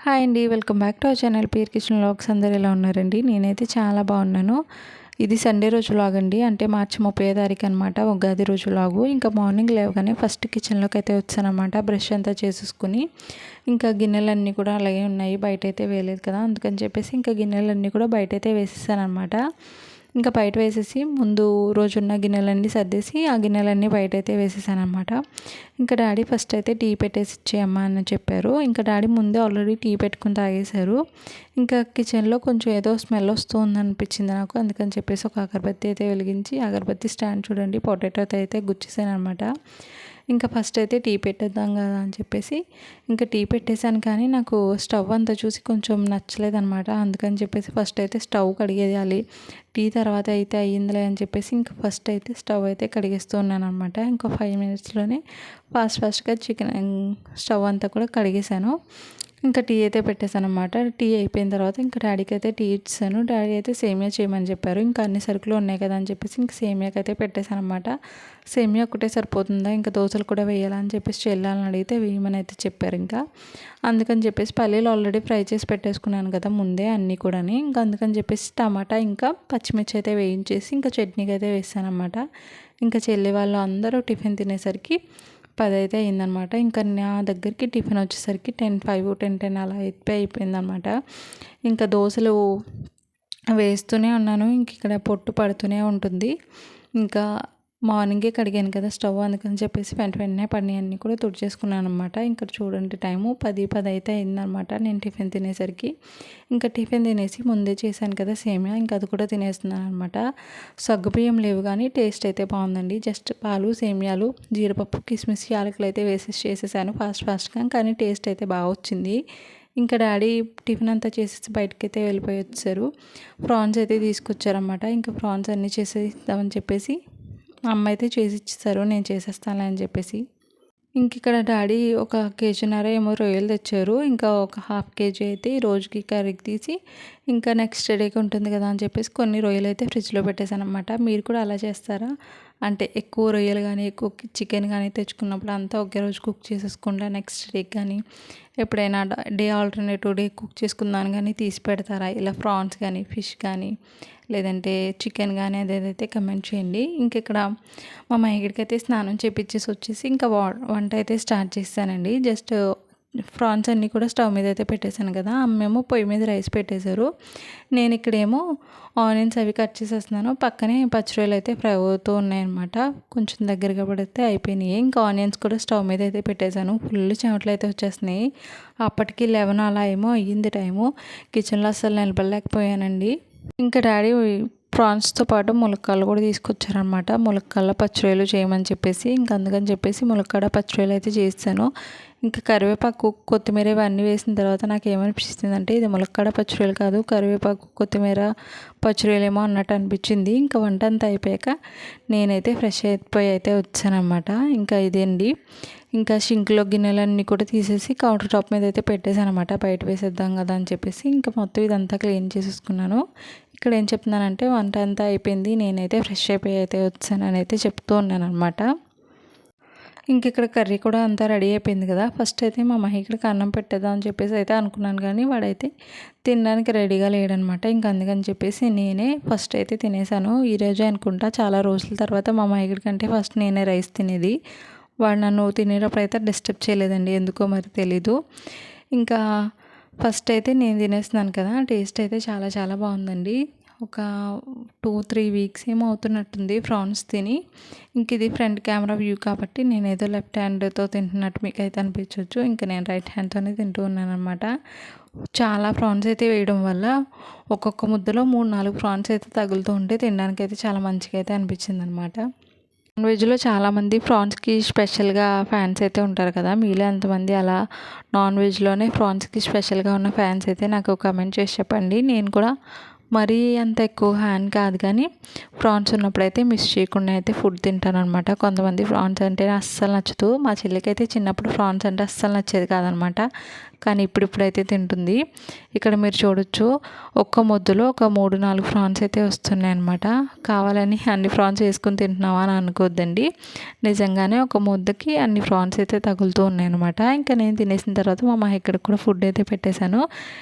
Hi అండి. Welcome back to our channel pair kitchen vlogs. అందరూ ఎలా ఉన్నారండి? నేనైతే చాలా బాగున్నాను. ఇది సండే రోజు వ్లాగ్ అండి. అంటే మార్చి 30వ తారీఖు అనమాట, ఉగాది రోజు వ్లాగు. ఇంకా మార్నింగ్ లేవగానే ఫస్ట్ కిచెన్లోకి అయితే వచ్చానమాట. బ్రష్ అంతా చేసేసుకుని ఇంకా గిన్నెలన్నీ కూడా అలాగే ఉన్నాయి, బయట అయితే వేయలేదు కదా, అందుకని చెప్పేసి ఇంకా గిన్నెలన్నీ కూడా బయట అయితే వేసేసాను అనమాట. ఇంకా బయట వేసేసి ముందు రోజున్న గిన్నెలన్నీ సర్దేసి ఆ గిన్నెలన్నీ బయట అయితే వేసేసాను అనమాట. ఇంకా డాడీ ఫస్ట్ అయితే టీ పెట్టేసి ఇచ్చేయమ్మా అని చెప్పారు. ఇంకా డాడీ ముందే ఆల్రెడీ టీ పెట్టుకుని తాగేశారు. ఇంకా కిచెన్లో కొంచెం ఏదో స్మెల్ వస్తుంది అనిపించింది నాకు, అందుకని చెప్పేసి ఒక అగరబత్తి అయితే వెలిగించి, అగరబత్తి స్టాండ్ చూడండి పొటాటోతో అయితే గుచ్చేసాను అనమాట. ఇంకా ఫస్ట్ అయితే టీ పెట్టేద్దాం కదా అని చెప్పేసి ఇంకా టీ పెట్టేశాను. కానీ నాకు స్టవ్ అంతా చూసి కొంచెం నచ్చలేదన్నమాట. అందుకని చెప్పేసి ఫస్ట్ అయితే స్టవ్ కడిగేయాలి, టీ తర్వాత అయితే అయ్యిందిలే అని చెప్పేసి ఇంకా ఫస్ట్ అయితే స్టవ్ అయితే కడిగేస్తూ ఉన్నాను అనమాట. ఇంకో 5 మినిట్స్లోనే ఫాస్ట్గా స్టవ్ అంతా కూడా కడిగేశాను. ఇంకా టీ అయితే పెట్టేశాను అనమాట. టీ అయిపోయిన తర్వాత ఇంకా డాడీకి అయితే టీ ఇచ్చాను. డాడీ అయితే సేమియా చేయమని చెప్పారు. ఇంకా అన్ని సరుకులు ఉన్నాయి కదా అని చెప్పేసి ఇంకా సేమియాకి అయితే పెట్టేశాను అనమాట. సేమియా ఒకటే సరిపోతుందా, ఇంకా దోశలు కూడా వేయాలని చెప్పేసి చెల్లాలని అడిగితే వేయమని అయితే చెప్పారు. ఇంకా అందుకని చెప్పేసి పల్లీలు ఆల్రెడీ ఫ్రై చేసి పెట్టేసుకున్నాను కదా ముందే అన్నీ కూడా. ఇంకా అందుకని చెప్పేసి టమాటా ఇంకా పచ్చిమిర్చి అయితే వేయించేసి ఇంకా చట్నీకి అయితే వేసాను అనమాట. ఇంకా చెల్లి వాళ్ళు అందరూ టిఫిన్ తినేసరికి 10 అయితే అయిందనమాట. ఇంకా నా దగ్గరికి టిఫిన్ వచ్చేసరికి 10:05, 10:10 అలా అయిపోయిందనమాట. ఇంకా దోశలు వేస్తూనే ఉన్నాను, ఇంక ఇక్కడ పొట్టు పడుతూనే ఉంటుంది. ఇంకా మార్నింగే కడిగాను కదా స్టవ్, అందుకని చెప్పేసి వెంటనే పని అన్నీ కూడా తుడిచేసుకున్నాను అనమాట. ఇక్కడ చూడండి టైము 10:10 అయితే అయిందనమాట నేను టిఫిన్ తినేసరికి. ఇంకా టిఫిన్ తినేసి ముందే చేశాను కదా సేమియా, ఇంకా అది కూడా తినేస్తున్నాను అనమాట. సగ్గుబియ్యం లేవు కానీ టేస్ట్ అయితే బాగుందండి. జస్ట్ పాలు, సేమియాలు, జీడిపప్పు, కిస్మిస్, యాలకులు అయితే చేసేసాను ఫాస్ట్గా. కానీ టేస్ట్ అయితే బాగా వచ్చింది. ఇంకా డాడీ టిఫిన్ అంతా చేసేసి బయటకైతే వెళ్ళిపోయి వచ్చారు. ప్రాన్స్ అయితే తీసుకొచ్చారన్నమాట. ఇంకా ప్రాన్స్ అన్నీ చేసేద్దామని చెప్పేసి అమ్మ అయితే చేసి ఇచ్చేసారు, నేను చేసేస్తాను అని చెప్పేసి. ఇంక ఇక్కడ డాడీ 1.5 కేజీన్నర ఏమో రొయ్యలు తెచ్చారు. ఇంకా ఒక 1/2 కేజీ అయితే ఈ రోజుకి కర్రీకి తీసి ఇంకా నెక్స్ట్ డేకి ఉంటుంది కదా అని చెప్పేసి కొన్ని రొయ్యలు అయితే ఫ్రిడ్జ్లో పెట్టేశాను అనమాట. మీరు కూడా అలా చేస్తారా? అంటే ఎక్కువ రొయ్యలు కానీ ఎక్కువ చికెన్ కానీ తెచ్చుకున్నప్పుడు అంతా ఒకే రోజు కుక్ చేసేసుకుంటా నెక్స్ట్ డేకి కానీ ఎప్పుడైనా డే ఆల్టర్నేటివ్ డే కుక్ చేసుకుందాను కానీ తీసి పెడతారా? ఇలా ప్రాన్స్ కానీ ఫిష్ కానీ లేదంటే చికెన్ కానీ అదేదైతే కమెంట్ చేయండి. ఇంక ఇక్కడ మా మహిళకైతే స్నానం చేపించేసి వచ్చేసి ఇంకా వంట అయితే స్టార్ట్ చేస్తానండి. జస్ట్ ప్రాన్స్ అన్నీ కూడా స్టవ్ మీద అయితే పెట్టేశాను కదా, అమ్మేమో పొయ్యి మీద రైస్ పెట్టేశారు. నేను ఇక్కడేమో ఆనియన్స్ అవి కట్ చేసేస్తున్నాను, పక్కనే పచ్చిరొయ్యలు అయితే ఫ్రై అవుతూ ఉన్నాయన్నమాట. కొంచెం దగ్గరగా పడితే అయిపోయినాయి. ఇంకా ఆనియన్స్ కూడా స్టవ్ మీద అయితే పెట్టేశాను. ఫుల్ చెమటలు అయితే వచ్చేస్తున్నాయి. అప్పటికి 11 అలా ఏమో అయ్యింది టైము. కిచెన్లో అస్సలు నిలబడలేకపోయానండి. ఇంకా డాడీ ప్రాన్స్తో పాటు ములక్కాడలు కూడా తీసుకొచ్చారనమాట. ములక్కాడల పచ్చిరొయ్యలు చేయమని చెప్పేసి ఇంకా అందుకని చెప్పేసి ములక్కాడ పచ్చిరొయ్యలు అయితే చేస్తాను. ఇంకా కరివేపాకు, కొత్తిమీర ఇవన్నీ వేసిన తర్వాత నాకు ఏమనిపిస్తుంది అంటే ఇది ములక్కాడ పచ్చిరొయ్యలు కాదు, కరివేపాకు, కొత్తిమీర పచ్చిరొయ్యలేమో అన్నట్టు అనిపించింది. ఇంకా వంట అంతా అయిపోయాక నేనైతే ఫ్రెష్ అయిపోయి అయితే వచ్చానమాట. ఇంకా ఇదేండి, ఇంకా షింక్లో గిన్నెలన్నీ కూడా తీసేసి కౌంటర్ టాప్ మీద అయితే పెట్టేశాను అనమాట. బయట వేసేద్దాం కదా అని చెప్పేసి ఇంకా మొత్తం ఇదంతా క్లీన్ చేసేసుకున్నాను. ఇక్కడ ఏం చెప్తున్నానంటే వంట అంతా అయిపోయింది, నేనైతే ఫ్రెష్ అయిపోయి అయితే వచ్చానని అయితే చెప్తూ ఉన్నాను అనమాట. ఇంక ఇక్కడ కర్రీ కూడా అంతా రెడీ అయిపోయింది కదా. ఫస్ట్ అయితే మా మహిళకి అన్నం పెట్టేద్దాం అని చెప్పేసి అయితే అనుకున్నాను, కానీ వాడైతే తినడానికి రెడీగా లేడనమాట. ఇంక అందుకని చెప్పేసి నేనే ఫస్ట్ అయితే తినేసాను. ఈరోజే అనుకుంటా చాలా రోజుల తర్వాత మా మహిళ కంటే ఫస్ట్ నేనే రైస్ తినేది. వాడు నన్ను తినేటప్పుడు అయితే డిస్టర్బ్ చేయలేదండి, ఎందుకో మరి తెలీదు. ఇంకా ఫస్ట్ అయితే నేను తినేస్తున్నాను కదా, టేస్ట్ అయితే చాలా చాలా బాగుందండి. ఒక 2-3 వీక్స్ ఏమో అవుతున్నట్టుంది ప్రాన్స్ తిని. ఇంక ఇది ఫ్రంట్ కెమెరా వ్యూ కాబట్టి నేను ఏదో లెఫ్ట్ హ్యాండ్తో తింటున్నట్టు మీకు అయితే అనిపించవచ్చు. ఇంకా నేను రైట్ హ్యాండ్తోనే తింటూ ఉన్నాను అనమాట. చాలా ప్రాన్స్ అయితే వేయడం వల్ల ఒక్కొక్క ముద్దలో 3-4 ప్రాన్స్ అయితే తగులుతూ ఉంటే తినడానికి అయితే చాలా మంచిగా అయితే అనిపించింది అనమాట. నాన్ వెజ్లో చాలామంది ప్రాన్స్కి స్పెషల్గా ఫ్యాన్స్ అయితే ఉంటారు కదా, మీలో ఎంతమంది అలా నాన్ వెజ్లోనే ప్రాన్స్కి స్పెషల్గా ఉన్న ఫ్యాన్స్ అయితే నాకు కమెంట్ చేసి చెప్పండి. నేను కూడా మరీ అంత ఎక్కువ హ్యాండ్ కాదు కానీ ప్రాన్స్ ఉన్నప్పుడైతే మిస్ చేయకుండా అయితే ఫుడ్ తింటానమాట. కొంతమంది ప్రాన్స్ అంటే అస్సలు నచ్చదు. మా చెల్లికైతే చిన్నప్పుడు ప్రాన్స్ అంటే అస్సలు నచ్చేది కాదనమాట. కానీ ఇప్పుడిప్పుడైతే తింటుంది. ఇక్కడ మీరు చూడొచ్చు, ఒక్క ముద్దలో ఒక 3-4 ప్రాన్స్ అయితే వస్తున్నాయి అనమాట. కావాలని అన్ని ప్రాన్స్ వేసుకొని తింటున్నావా అని అనుకోవద్దండి. నిజంగానే ఒక ముద్దకి అన్ని ప్రాన్స్ అయితే తగులుతూ ఉన్నాయి అనమాట. ఇంకా నేను తినేసిన తర్వాత మా ఇక్కడికి కూడా ఫుడ్ అయితే పెట్టేశాను.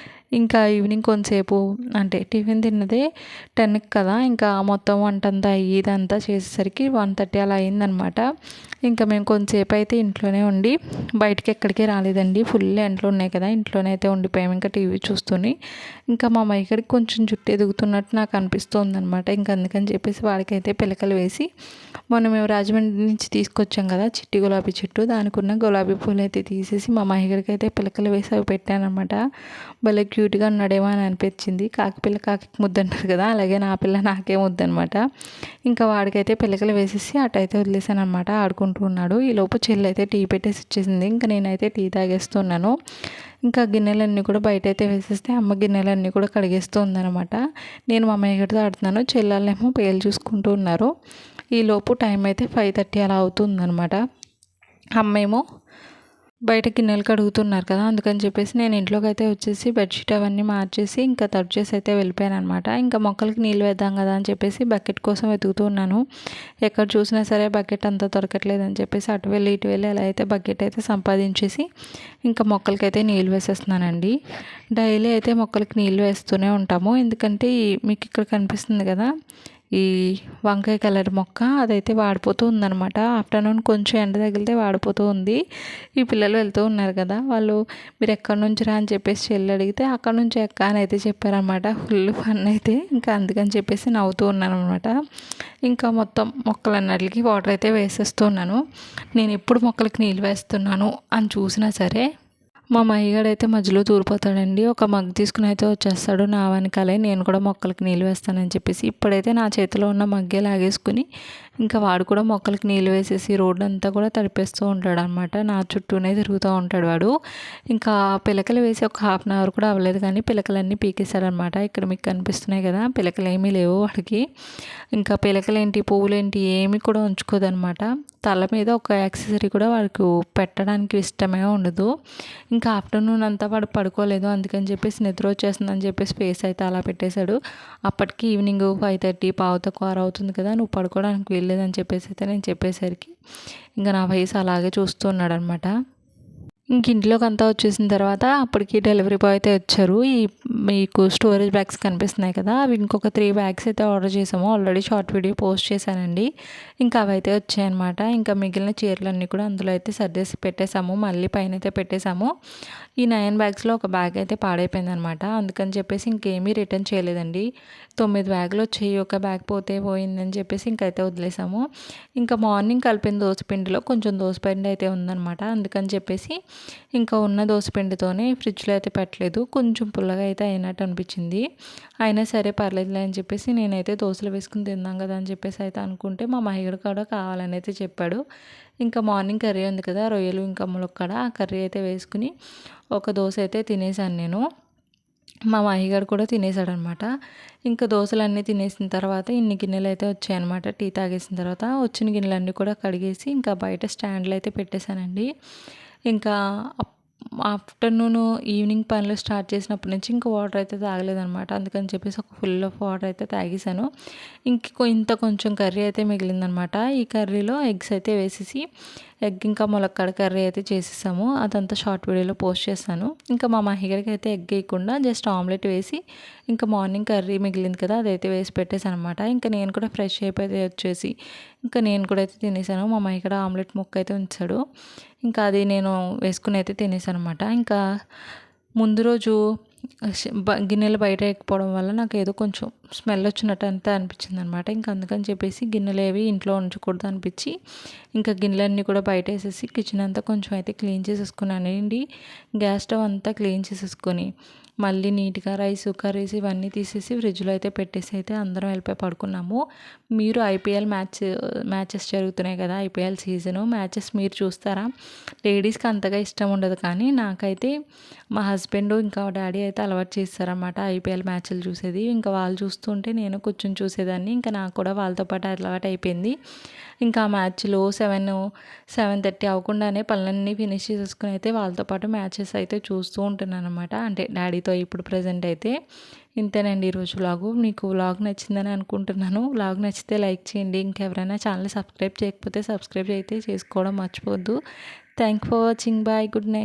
ఇంకా ఈవినింగ్ కొంతసేపు అంటే టిఫిన్ తిన్నదే 10కి కదా, ఇంకా మొత్తం వంట అంతా ఇదంతా చేసేసరికి 1:30 అలా అయిందనమాట. ఇంకా మేము కొంతసేపు అయితే ఇంట్లోనే ఉండి బయటికి ఎక్కడికి రాలేదండి. ఫుల్ ఎండలు ఉన్నాయి కదా, ఇంట్లోనే అయితే ఉండిపోయాము ఇంకా టీవీ చూస్తూని. ఇంకా మా మైకడికి కొంచెం జుట్టు ఎదుగుతున్నట్టు నాకు అనిపిస్తుంది అనమాట. ఇంకా అందుకని చెప్పేసి వాడికైతే పిలకలు వేసి, మొన్న మేము రాజమండ్రి నుంచి తీసుకొచ్చాం కదా చిట్టి గులాబీ చెట్టు, దానికి ఉన్న గులాబీ పూలు అయితే తీసేసి మా మైకడికి అయితే పిలకలు వేసి అవి పెట్టానమాట. భలే క్యూట్గా ఉన్నాడేమో అని అనిపించింది. కాకిపిల్ల కాకి ముద్దు అంటారు కదా, అలాగే నా పిల్ల నాకే ముద్దు అనమాట. ఇంకా వాడికైతే పిల్లకలు వేసేసి అటైతే వదిలేసాను అనమాట. ఆడుకుంటూ ఉన్నాడు. ఈలోపు చెల్లి అయితే టీ పెట్టేసి ఇచ్చేసింది. ఇంకా నేనైతే టీ తాగేస్తున్నాను. ఇంకా గిన్నెలన్నీ కూడా బయట అయితే వేసేస్తే అమ్మ గిన్నెలన్నీ కూడా కడిగేస్తూ ఉందనమాట. నేను మా అమ్మయ్యతో ఆడుతున్నాను, చెల్లెళ్ళేమో పేలు చూసుకుంటూ ఉన్నారు. ఈలోపు టైం అయితే 5:30 అలా అవుతుందనమాట. అమ్మేమో బయట గిన్నెలు కడుగుతున్నారు కదా, అందుకని చెప్పేసి నేను ఇంట్లోకి అయితే వచ్చేసి బెడ్షీట్ అవన్నీ మార్చేసి ఇంకా తడి చేసి అయితే వెళ్ళిపోయాను అనమాట. ఇంకా మొక్కలకి నీళ్ళు వేద్దాం కదా అని చెప్పేసి బకెట్ కోసం వెతుకుతూ ఉన్నాను. ఎక్కడ చూసినా సరే బకెట్ అంతా దొరకట్లేదు అని చెప్పేసి అటు వెళ్ళి ఇటు వెళ్ళి అలా అయితే బకెట్ అయితే సంపాదించేసి ఇంకా మొక్కలకైతే నీళ్ళు వేసేస్తున్నానండి. డైలీ అయితే మొక్కలకి నీళ్ళు వేస్తూనే ఉంటాము. ఎందుకంటే మీకు ఇక్కడ కనిపిస్తుంది కదా ఈ వంకాయ కలర్ మొక్క, అదైతే వాడిపోతూ ఉందనమాట. ఆఫ్టర్నూన్ కొంచెం ఎండ తగిలితే వాడిపోతూ ఉంది. ఈ పిల్లలు వెళ్తూ ఉన్నారు కదా, వాళ్ళు మీరు ఎక్కడి నుంచి రా అని చెప్పేసి చెల్లి అడిగితే అక్కడ నుంచి ఎక్క అని అయితే చెప్పారనమాట. ఫుల్ ఫన్ అయితే ఇంకా అందుకని చెప్పేసి నవ్వుతూ ఉన్నాను అనమాట. ఇంకా మొత్తం మొక్కలన్నిటికి వాటర్ అయితే వేసేస్తూ ఉన్నాను. నేను ఎప్పుడు మొక్కలకి నీళ్ళు వేస్తున్నాను అని చూసినా సరే మా మహిగాడైతే మధ్యలో దూరిపోతాడండి. ఒక మగ్ తీసుకుని అయితే వచ్చేస్తాడు నా వెనకాలే. నేను కూడా మొక్కలకి నీళ్ళు వేస్తానని చెప్పేసి ఇప్పుడైతే నా చేతిలో ఉన్న మగ్గే లాగేసుకుని ఇంకా వాడు కూడా మొక్కలకి నీళ్ళు వేసేసి రోడ్డు అంతా కూడా తడిపేస్తూ ఉంటాడు అనమాట. నా చుట్టూనే తిరుగుతూ ఉంటాడు వాడు. ఇంకా పిలకలు వేసి ఒక 1/2 అవర్ కూడా అవ్వలేదు కానీ పిలకలన్నీ పీకేశాడనమాట. ఇక్కడ మీకు కనిపిస్తున్నాయి కదా, పిలకలు ఏమీ లేవు వాడికి. ఇంకా పిలకలేంటి పువ్వులేంటి ఏమీ కూడా ఉంచుకోదనమాట. తల మీద ఒక యాక్సెసరీ కూడా వాడికి పెట్టడానికి ఇష్టమే ఉండదు. ఇంకా ఆఫ్టర్నూన్ అంతా వాడు పడుకోలేదు, అందుకని చెప్పేసి నిద్ర వచ్చేస్తుందని చెప్పేసి ఫేస్ అయితే అలా పెట్టేశాడు. అప్పటికి ఈవినింగ్ 5:30 5:15 అవుతుంది కదా, నువ్వు పడుకోవడానికి వెళ్ళలేదని చెప్పేసి అయితే నేను చెప్పేసరికి ఇంకా నా ఫేస్ అలాగే చూస్తూ ఉన్నాడనమాట. ఇంక ఇంట్లోకి అంతా వచ్చేసిన తర్వాత అప్పటికి డెలివరీ బాయ్ అయితే వచ్చారు. మీకు స్టోరేజ్ బ్యాగ్స్ కనిపిస్తున్నాయి కదా, అవి ఇంకొక 3 బ్యాగ్స్ అయితే ఆర్డర్ చేసాము. ఆల్రెడీ షార్ట్ వీడియో పోస్ట్ చేశానండి. ఇంకా అవి అయితే వచ్చాయన్నమాట. ఇంకా మిగిలిన చీరలన్నీ కూడా అందులో అయితే సర్దేసి పెట్టేశాము. మళ్ళీ పైన అయితే పెట్టేశాము. ఈ 9 బ్యాగ్స్లో ఒక బ్యాగ్ అయితే పాడైపోయింది అనమాట. అందుకని చెప్పేసి ఇంకేమీ రిటర్న్ చేయలేదండి. 9 బ్యాగులు వచ్చాయి, ఒక బ్యాగ్ పోతే పోయిందని చెప్పేసి ఇంకైతే వదిలేసాము. ఇంకా మార్నింగ్ కలిపిన దోసపిండిలో కొంచెం దోసపిండి అయితే ఉందన్నమాట. అందుకని చెప్పేసి ఇంకా ఉన్న దోసపిండితోనే ఫ్రిడ్జ్లో అయితే పెట్టలేదు. కొంచెం పుల్లగా అయితే అయినట్టు అనిపించింది. అయినా సరే పర్లేదులే అని చెప్పేసి నేనైతే దోశలు వేసుకుని తిందాం కదా అని చెప్పేసి అయితే అనుకుంటే మా మహిళ కూడా కావాలని అయితే చెప్పాడు. ఇంకా మార్నింగ్ కర్రీ ఉంది కదా, రొయ్యలు ఇంకా ములక్కడ, ఆ కర్రీ అయితే వేసుకుని ఒక దోశ అయితే తినేసాను నేను. మా మాహిగాడు కూడా తినేసాడనమాట. ఇంకా దోశలన్నీ తినేసిన తర్వాత ఇన్ని గిన్నెలు అయితే వచ్చాయన్నమాట. టీ తాగేసిన తర్వాత వచ్చిన గిన్నెలన్నీ కూడా కడిగేసి ఇంకా బయట స్టాండ్లో అయితే పెట్టేశానండి. ఇంకా ఆఫ్టర్నూన్ ఈవినింగ్ పనులు స్టార్ట్ చేసినప్పటి నుంచి ఇంకా వాటర్ అయితే తాగలేదనమాట. అందుకని చెప్పేసి ఒక ఫుల్ ఆఫ్ వాటర్ అయితే తాగేసాను. ఇంత కొంచెం కర్రీ అయితే మిగిలిందనమాట. ఈ కర్రీలో ఎగ్స్ అయితే వేసేసి ఎగ్ ఇంకా ములక్కాడ కర్రీ అయితే చేసేసాము. అదంతా షార్ట్ వీడియోలో పోస్ట్ చేస్తాను. ఇంకా మా మహిగడికి అయితే ఎగ్ వేయకుండా జస్ట్ ఆమ్లెట్ వేసి ఇంకా మార్నింగ్ కర్రీ మిగిలింది కదా, అదైతే వేసి పెట్టేశాను అనమాట. ఇంకా నేను కూడా ఫ్రెష్ అయిపోయి వచ్చేసి ఇంకా నేను కూడా అయితే తినేసాను. మా మహిగడ ఆమ్లెట్ ముక్క అయితే ఉంచాడు. ఇంకా అది నేను వేసుకుని అయితే తినేసాను అనమాట. ఇంకా ముందు రోజు గిన్నెలు బయట ఎక్కిపోవడం వల్ల నాకు ఏదో కొంచెం స్మెల్ వచ్చినట్టు అంతా అనిపించింది అనమాట. ఇంకా అందుకని చెప్పేసి గిన్నెలు ఏవి ఇంట్లో ఉంచకూడదు అనిపించి ఇంకా గిన్నెలన్నీ కూడా బయట వేసేసి కిచెన్ అంతా కొంచెం అయితే క్లీన్ చేసేసుకున్నానండి. గ్యాస్ స్టవ్ అంతా క్లీన్ చేసేసుకొని మళ్ళీ నీట్గా రైస్ కర్రీస్ ఇవన్నీ తీసేసి ఫ్రిడ్జ్లో అయితే పెట్టేసి అయితే అందరం వెళ్ళిపోయి పడుకున్నాము. మీరు ఐపీఎల్ మ్యాచెస్ జరుగుతున్నాయి కదా, ఐపీఎల్ సీజను మ్యాచెస్ మీరు చూస్తారా? లేడీస్కి అంతగా ఇష్టం ఉండదు, కానీ నాకైతే మా హస్బెండ్ ఇంకా డాడీ అయితే అలవాటు చేస్తారన్నమాట ఐపీఎల్ మ్యాచ్లు చూసేది. ఇంకా వాళ్ళు చూస్తుంటే నేను కూర్చొని చూసేదాన్ని. ఇంకా నాకు కూడా వాళ్ళతో పాటు అలవాటు అయిపోయింది. ఇంకా మ్యాచ్లో 7:30 అవ్వకుండానే పనులన్నీ ఫినిష్ చేసేసుకుని అయితే వాళ్ళతో పాటు మ్యాచెస్ అయితే చూస్తూ ఉంటున్నాను అనమాట. అంటే డాడీతో ఇప్పుడు ప్రజెంట్ అయితే. ఇంతేనండి ఈరోజు వ్లాగు. మీకు వ్లాగ్ నచ్చిందని అనుకుంటున్నాను. వ్లాగ్ నచ్చితే లైక్ చేయండి. ఇంకెవరైనా ఛానల్ సబ్స్క్రైబ్ చేయకపోతే సబ్స్క్రైబ్ అయితే చేసుకోవడం మర్చిపోవద్దు. Thank for watching. Bye. Good night.